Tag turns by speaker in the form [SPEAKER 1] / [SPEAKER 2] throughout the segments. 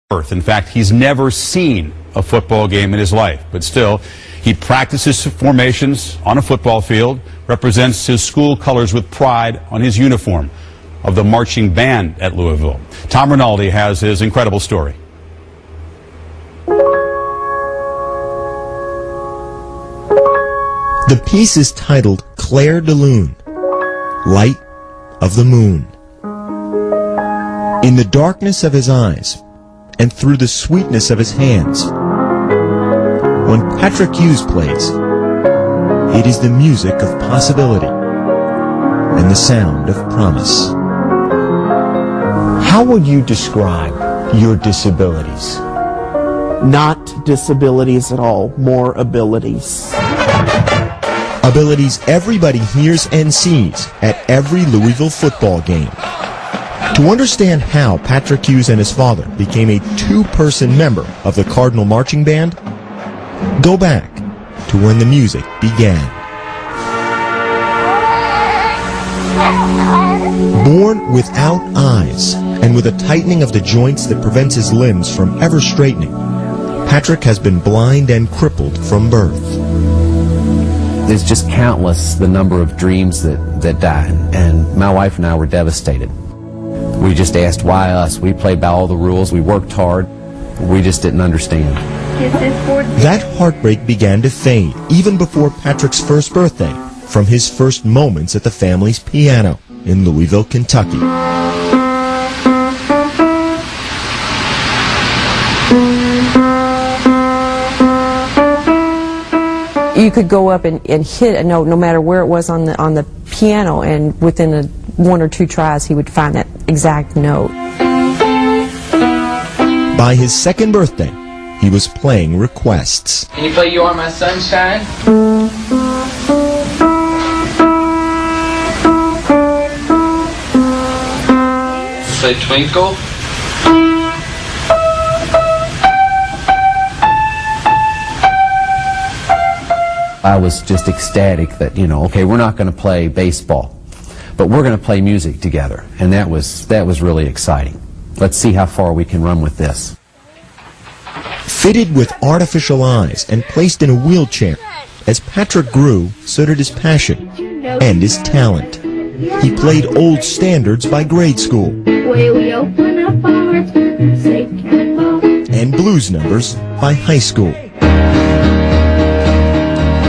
[SPEAKER 1] In fact, he's never seen a football game in his life, but still, he practices formations on a football field, represents his school colors with pride on his uniform of the marching band at Louisville. Tom Rinaldi has his incredible story.
[SPEAKER 2] The piece is titled Clair de Lune, Light of the Moon. In the darkness of his eyes, and through the sweetness of his hands, when Patrick Hughes plays, it is the music of possibility and the sound of promise.
[SPEAKER 3] How would you describe your disabilities?
[SPEAKER 4] Not disabilities at all, more abilities.
[SPEAKER 2] Abilities everybody hears and sees at every Louisville football game. To understand how Patrick Hughes and his father became a two-person member of the Cardinal Marching Band, go back to when the music began. Born without eyes and with a tightening of the joints that prevents his limbs from ever straightening, Patrick has been blind and crippled from birth.
[SPEAKER 5] There's just countless the number of dreams that died, and my wife and I were devastated. We just asked, why us? We played by all the rules, we worked hard, we just didn't understand.
[SPEAKER 2] That heartbreak began to fade even before Patrick's first birthday, from his first moments at the family's piano in Louisville, Kentucky.
[SPEAKER 6] You could go up and hit a note no matter where it was on the piano, and within one or two tries he would find that exact note.
[SPEAKER 2] By his second birthday, he was playing requests.
[SPEAKER 7] Can you play You Are My Sunshine? Play Twinkle.
[SPEAKER 5] I was just ecstatic that, okay, we're not going to play baseball, but we're going to play music together, and that was really exciting. Let's see how far we can run with this.
[SPEAKER 2] Fitted with artificial eyes and placed in a wheelchair, as Patrick grew, so did his passion and his talent. He played old standards by grade school and blues numbers by high school.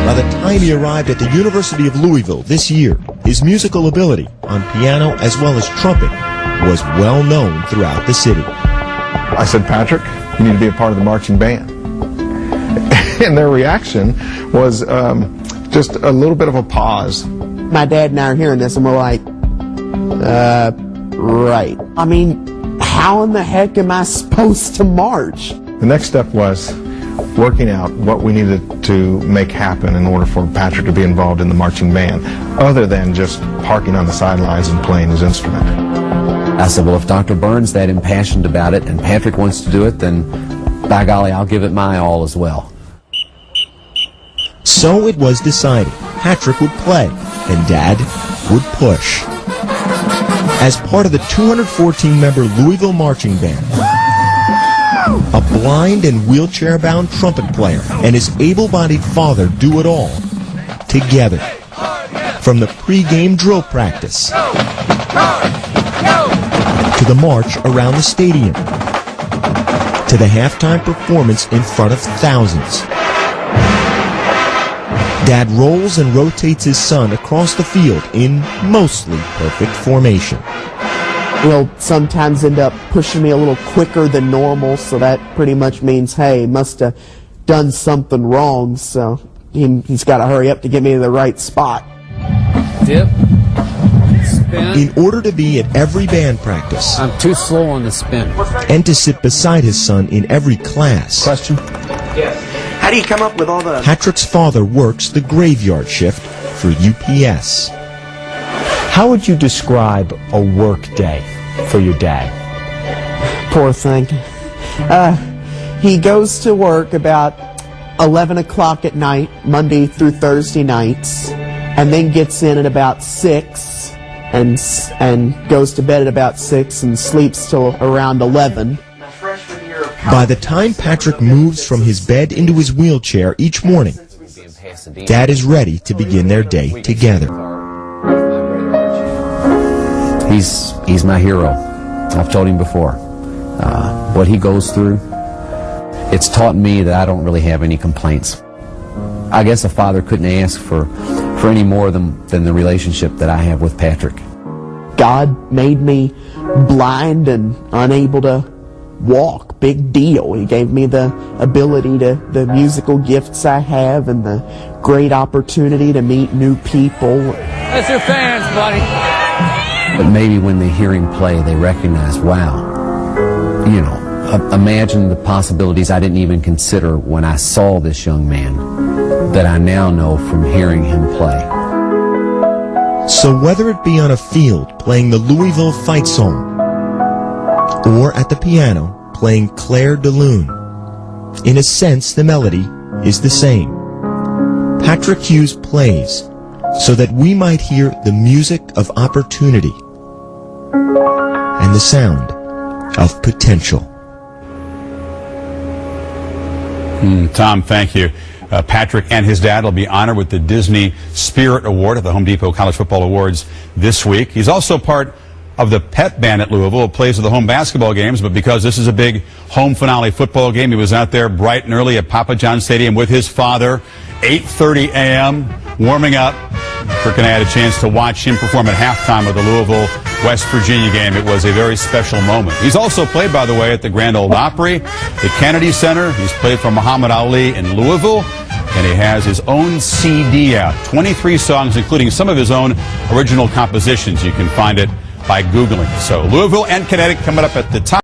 [SPEAKER 2] By the time he arrived at the University of Louisville this year, his musical ability on piano as well as trumpet was well known throughout the city.
[SPEAKER 8] I said, Patrick, you need to be a part of the marching band. And their reaction was just a little bit of a pause.
[SPEAKER 4] My dad and I are hearing this and we're like, right. I mean, how in the heck am I supposed to march?
[SPEAKER 8] The next step was working out what we needed to make happen in order for Patrick to be involved in the marching band, other than just parking on the sidelines and playing his instrument.
[SPEAKER 5] I said, well, if Dr. Burns that impassioned about it and Patrick wants to do it, then by golly, I'll give it my all as well.
[SPEAKER 2] So it was decided Patrick would play and Dad would push. As part of the 214-member Louisville Marching Band, a blind and wheelchair-bound trumpet player and his able-bodied father do it all together. From the pre-game drill practice to the march around the stadium to the halftime performance in front of thousands. Dad rolls and rotates his son across the field in mostly perfect formation.
[SPEAKER 4] He'll sometimes end up pushing me a little quicker than normal, so that pretty much means, hey, must have done something wrong, so he's got to hurry up to get me to the right spot.
[SPEAKER 7] Dip. Spin.
[SPEAKER 2] In order to be at every band practice,
[SPEAKER 5] I'm too slow on the spin.
[SPEAKER 2] And to sit beside his son in every class.
[SPEAKER 5] Question?
[SPEAKER 7] Yes.
[SPEAKER 4] How do you come up with all the...
[SPEAKER 2] Patrick's father works the graveyard shift for UPS.
[SPEAKER 3] How would you describe a work day for your dad?
[SPEAKER 4] Poor thing. He goes to work about 11 o'clock at night, Monday through Thursday nights, and then gets in at about 6 and goes to bed at about 6 and sleeps till around 11.
[SPEAKER 2] By the time Patrick moves from his bed into his wheelchair each morning, Dad is ready to begin their day together.
[SPEAKER 5] He's my hero. I've told him before. What he goes through, it's taught me that I don't really have any complaints. I guess a father couldn't ask for any more than the relationship that I have with Patrick.
[SPEAKER 4] God made me blind and unable to walk. Big deal. He gave me the ability to, the musical gifts I have, and the great opportunity to meet new people.
[SPEAKER 7] That's your fans, buddy.
[SPEAKER 5] But maybe when they hear him play, they recognize, wow, you know, imagine the possibilities I didn't even consider when I saw this young man that I now know from hearing him play.
[SPEAKER 2] So whether it be on a field playing the Louisville fight song, or at the piano playing Claire de Lune, in a sense the melody is the same. Patrick Hughes plays so that we might hear the music of opportunity and the sound of potential.
[SPEAKER 1] Tom, thank you. Patrick and his dad will be honored with the Disney Spirit Award at the Home Depot College Football Awards this week. He's also part of the pep band at Louisville. It plays at the home basketball games, but because this is a big home finale football game, he was out there bright and early at Papa John Stadium with his father, 8:30 a.m., warming up. Kirk and I had a chance to watch him perform at halftime of the Louisville-West Virginia game. It was a very special moment. He's also played, by the way, at the Grand Ole Opry, the Kennedy Center. He's played for Muhammad Ali in Louisville, and he has his own CD out, 23 songs, including some of his own original compositions. You can find it by Googling. So Louisville and Connecticut coming up at the top.